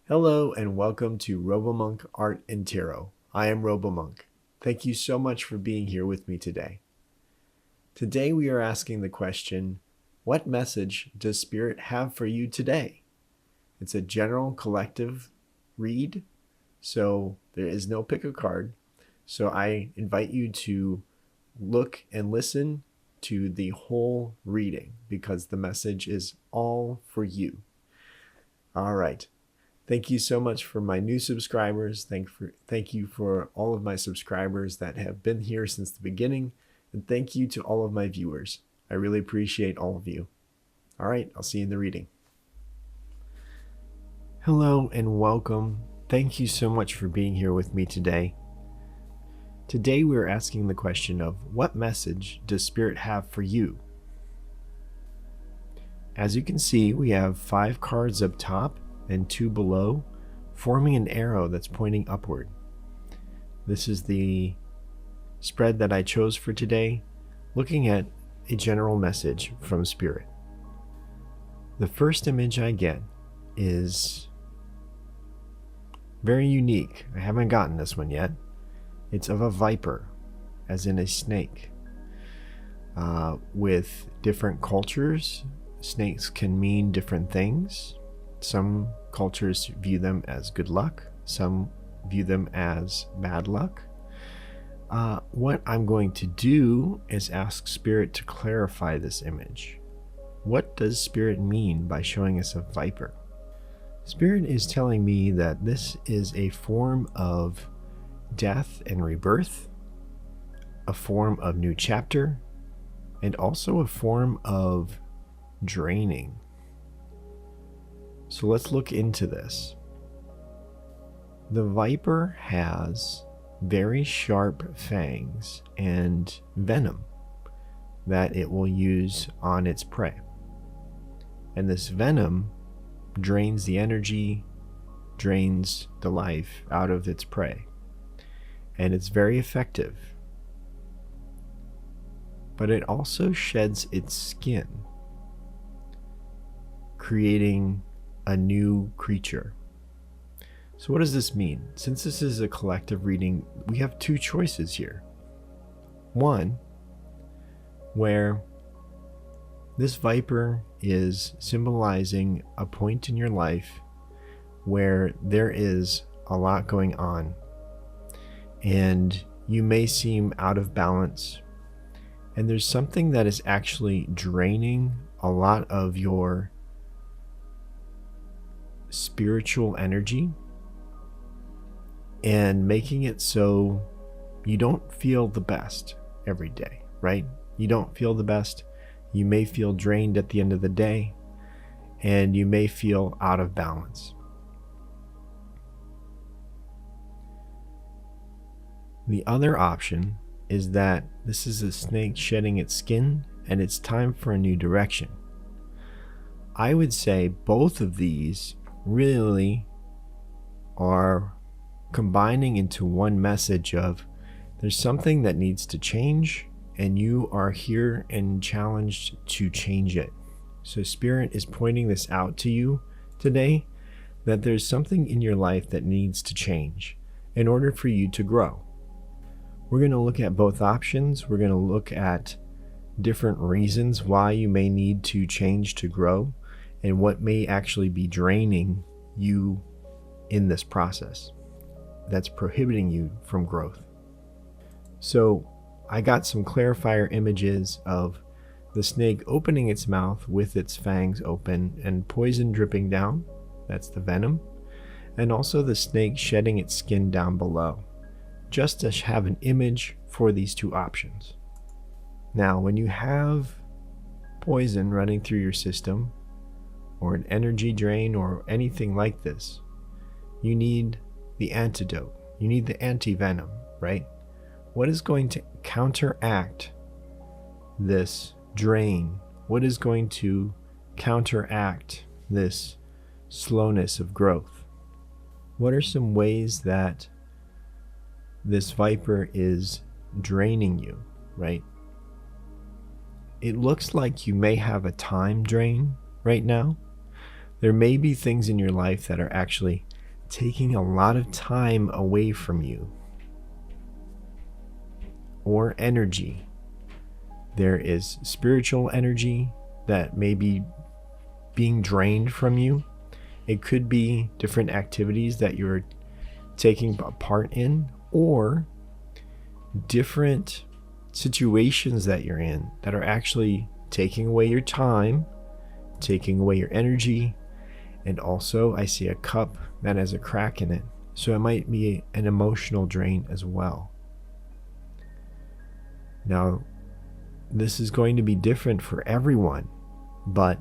Hello and welcome to RoboMonk Art and Tarot. I am RoboMonk. Thank you so much for being here with me today. Today we are asking the question, what message does Spirit have for you today? It's a general collective read, so there is no pick a card. So I invite you to look and listen to the whole reading because the message is all for you. All right. Thank you so much for my new subscribers. Thank you for all of my subscribers that have been here since the beginning. And thank you to all of my viewers. I really appreciate all of you. All right, I'll see you in the reading. Hello and welcome. Thank you so much for being here with me today. Today we're asking the question of what message does Spirit have for you? As you can see, we have 5 cards up top and 2 below, forming an arrow that's pointing upward. This is the spread that I chose for today, looking at a general message from Spirit. The first image I get is very unique. I haven't gotten this one yet. It's of a viper, as in a snake. With different cultures, snakes can mean different things. Some cultures view them as good luck. Some view them as bad luck. What I'm going to do is ask Spirit to clarify this image. What does Spirit mean by showing us a viper? Spirit is telling me that this is a form of death and rebirth, a form of new chapter, and also a form of draining. So let's look into this. The viper has very sharp fangs and venom that it will use on its prey. And this venom drains the energy, drains the life out of its prey. And it's very effective. But it also sheds its skin, creating a new creature. So what does this mean? Since this is a collective reading, we have 2 choices here. One, where this viper is symbolizing a point in your life where there is a lot going on and you may seem out of balance, and there's something that is actually draining a lot of your spiritual energy and making it so you don't feel the best every day, right? You don't feel the best. You may feel drained at the end of the day, and you may feel out of balance. The other option is that this is a snake shedding its skin and it's time for a new direction. I would say both of these really are combining into one message of there's something that needs to change and you are here and challenged to change it. So Spirit is pointing this out to you today, that there's something in your life that needs to change in order for you to grow. We're going to look at both options. We're going to look at different reasons why you may need to change to grow and what may actually be draining you in this process that's prohibiting you from growth. So I got some clarifier images of the snake opening its mouth with its fangs open and poison dripping down. That's the venom. And also the snake shedding its skin down below, just to have an image for these 2 options. Now, when you have poison running through your system, or an energy drain, or anything like this, you need the antidote. You need the anti-venom, right? What is going to counteract this drain? What is going to counteract this slowness of growth? What are some ways that this viper is draining you, right? It looks like you may have a time drain right now. There may be things in your life that are actually taking a lot of time away from you or energy. There is spiritual energy that may be being drained from you. It could be different activities that you're taking part in, or different situations that you're in that are actually taking away your time, taking away your energy. And also, I see a cup that has a crack in it, so it might be an emotional drain as well. Now, this is going to be different for everyone, but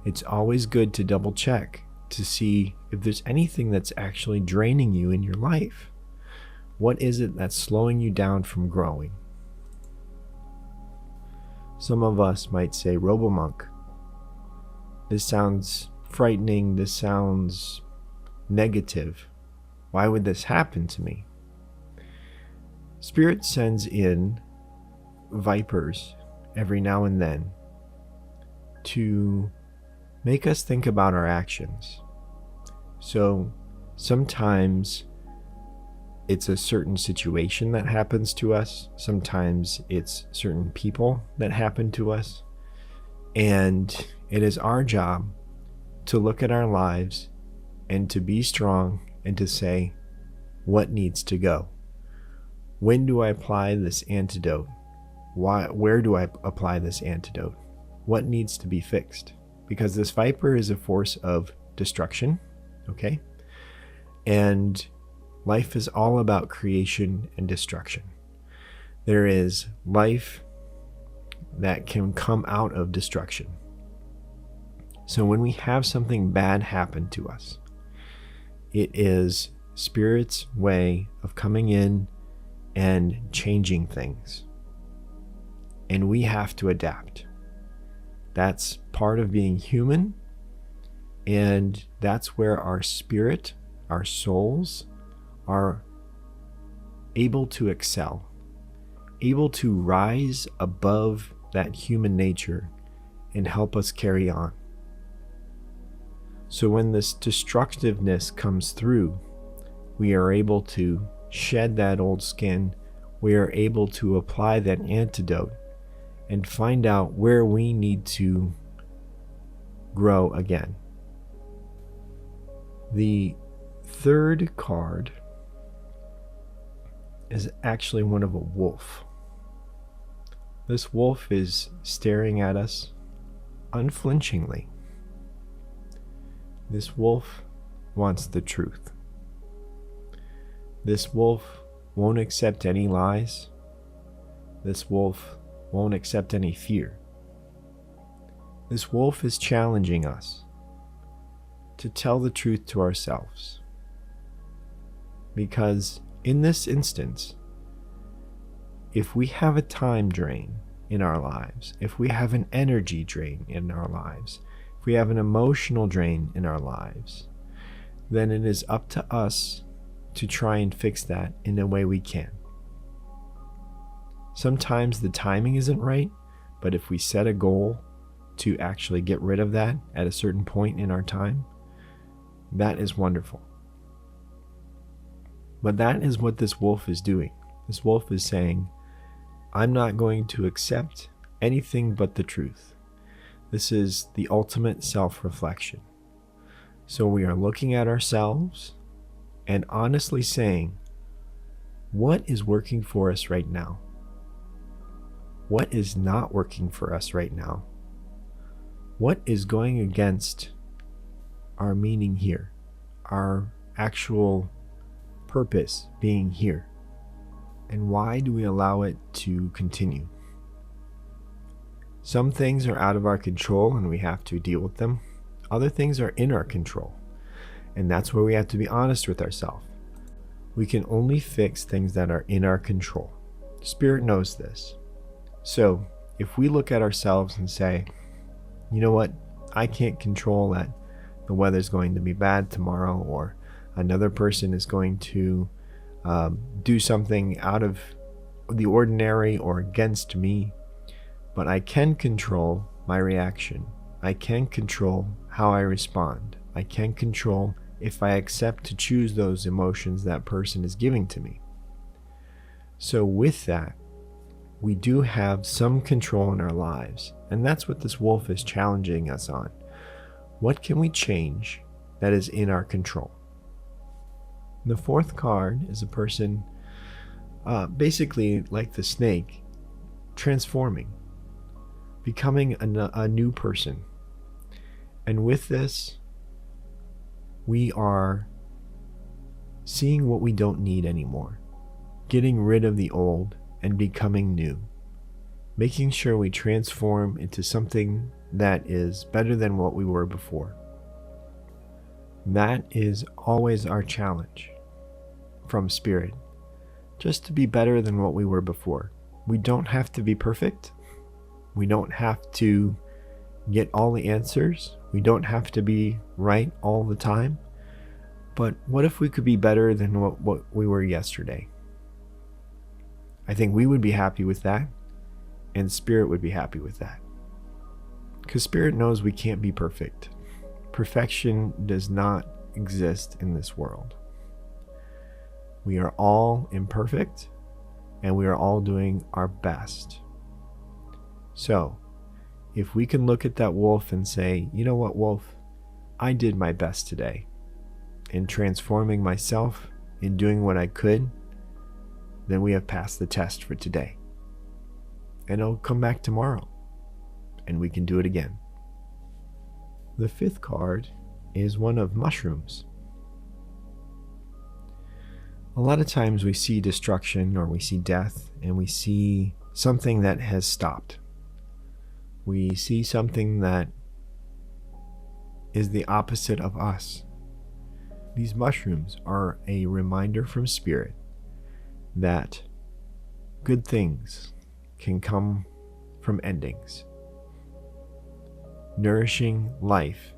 it's always good to double check to see if there's anything that's actually draining you in your life. What is it that's slowing you down from growing? Some of us might say, RoboMonk, this sounds frightening, this sounds negative. Why would this happen to me? Spirit sends in vipers every now and then to make us think about our actions. So sometimes it's a certain situation that happens to us. Sometimes it's certain people that happen to us. And it is our job to look at our lives and to be strong and to say, what needs to go? When do I apply this antidote? Where do I apply this antidote? What needs to be fixed? Because this viper is a force of destruction, okay? And life is all about creation and destruction. There is life that can come out of destruction. So when we have something bad happen to us, it is Spirit's way of coming in and changing things. And we have to adapt. That's part of being human, and that's where our spirit, our souls, are able to excel, able to rise above that human nature and help us carry on. So when this destructiveness comes through, we are able to shed that old skin, we are able to apply that antidote and find out where we need to grow again. The third card is actually one of a wolf. This wolf is staring at us unflinchingly. This wolf wants the truth. This wolf won't accept any lies. This wolf won't accept any fear. This wolf is challenging us to tell the truth to ourselves. Because in this instance, if we have a time drain in our lives, if we have an energy drain in our lives, if we have an emotional drain in our lives, then it is up to us to try and fix that in a way we can. Sometimes the timing isn't right, but if we set a goal to actually get rid of that at a certain point in our time, that is wonderful. But that is what this wolf is doing. This wolf is saying, I'm not going to accept anything but the truth. This is the ultimate self-reflection. So we are looking at ourselves and honestly saying, what is working for us right now? What is not working for us right now? What is going against our meaning here? Our actual purpose being here? And why do we allow it to continue? Some things are out of our control and we have to deal with them. Other things are in our control. And that's where we have to be honest with ourselves. We can only fix things that are in our control. Spirit knows this. So if we look at ourselves and say, you know what, I can't control that the weather's going to be bad tomorrow, or another person is going to do something out of the ordinary or against me, but I can control my reaction. I can control how I respond. I can control if I accept to choose those emotions that person is giving to me. So with that, we do have some control in our lives, and that's what this wolf is challenging us on. What can we change that is in our control? The fourth card is a person, basically like the snake, transforming, becoming a new person. And with this, we are seeing what we don't need anymore, getting rid of the old and becoming new, making sure we transform into something that is better than what we were before. That is always our challenge from Spirit, just to be better than what we were before. We don't have to be perfect. We don't have to get all the answers. We don't have to be right all the time. But what if we could be better than what we were yesterday? I think we would be happy with that, and Spirit would be happy with that. Because Spirit knows we can't be perfect. Perfection does not exist in this world. We are all imperfect, and we are all doing our best. So, if we can look at that wolf and say, you know what, wolf, I did my best today in transforming myself, in doing what I could, then we have passed the test for today. And it'll come back tomorrow, and we can do it again. The fifth card is one of mushrooms. A lot of times we see destruction or we see death, and we see something that has stopped. We see something that is the opposite of us. These mushrooms are a reminder from Spirit that good things can come from endings. Nourishing life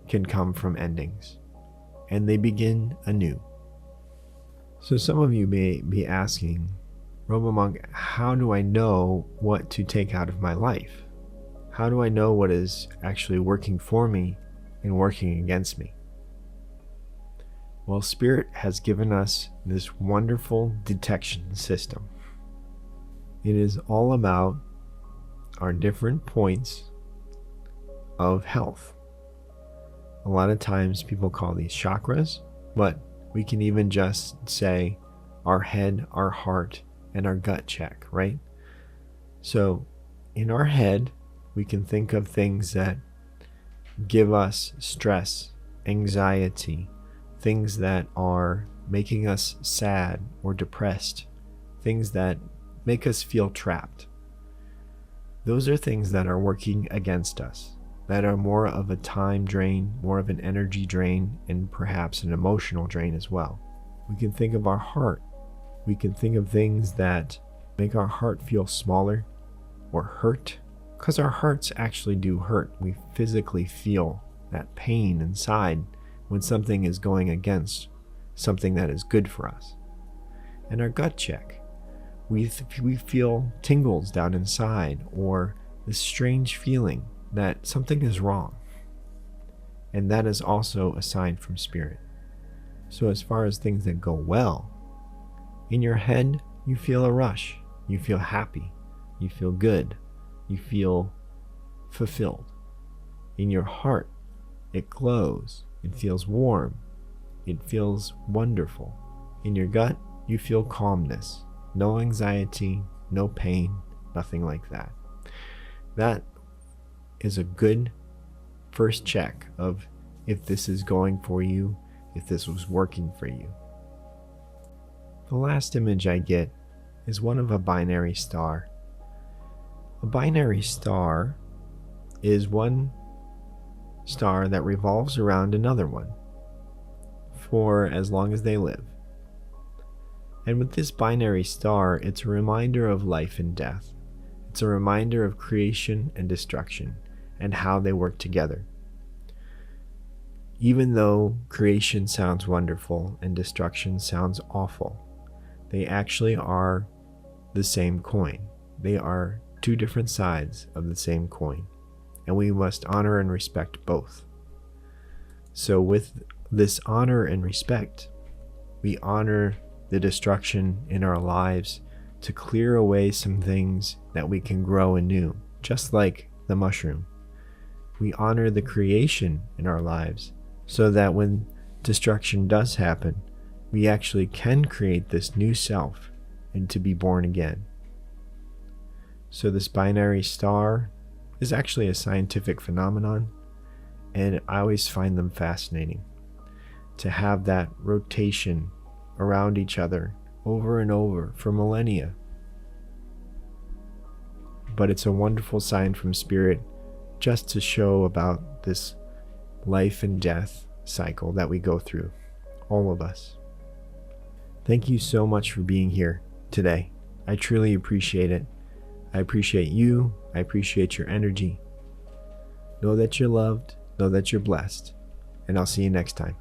can come from endings, and they begin anew. So some of you may be asking, RoboMonk, how do I know what to take out of my life? How do I know what is actually working for me and working against me? Well, Spirit has given us this wonderful detection system. It is all about our different points of health. A lot of times people call these chakras, but we can even just say our head, our heart, and our gut check, right? So in our head, we can think of things that give us stress, anxiety, things that are making us sad or depressed, things that make us feel trapped. Those are things that are working against us, that are more of a time drain, more of an energy drain, and perhaps an emotional drain as well. We can think of our heart. We can think of things that make our heart feel smaller or hurt, because our hearts actually do hurt. We physically feel that pain inside when something is going against something that is good for us. And our gut check. We feel tingles down inside, or this strange feeling that something is wrong. And that is also a sign from Spirit. So as far as things that go well, in your head, you feel a rush. You feel happy. You feel good. You feel fulfilled. In your heart, it glows. It feels warm. It feels wonderful. In your gut, you feel calmness. No anxiety, no pain, nothing like that. That is a good first check of if this is going for you, if this was working for you. The last image I get is one of a binary star. A binary star is one star that revolves around another one for as long as they live. And with this binary star, it's a reminder of life and death. It's a reminder of creation and destruction and how they work together. Even though creation sounds wonderful and destruction sounds awful, they actually are the same coin. They are two different sides of the same coin, and we must honor and respect both. So with this honor and respect. We honor the destruction in our lives to clear away some things that we can grow anew, just like the mushroom. We honor the creation in our lives so that when destruction does happen, we actually can create this new self and to be born again. So this binary star is actually a scientific phenomenon, and I always find them fascinating to have that rotation around each other over and over for millennia. But it's a wonderful sign from Spirit just to show about this life and death cycle that we go through, all of us. Thank you so much for being here today. I truly appreciate it. I appreciate you. I appreciate your energy. Know that you're loved. Know that you're blessed. And I'll see you next time.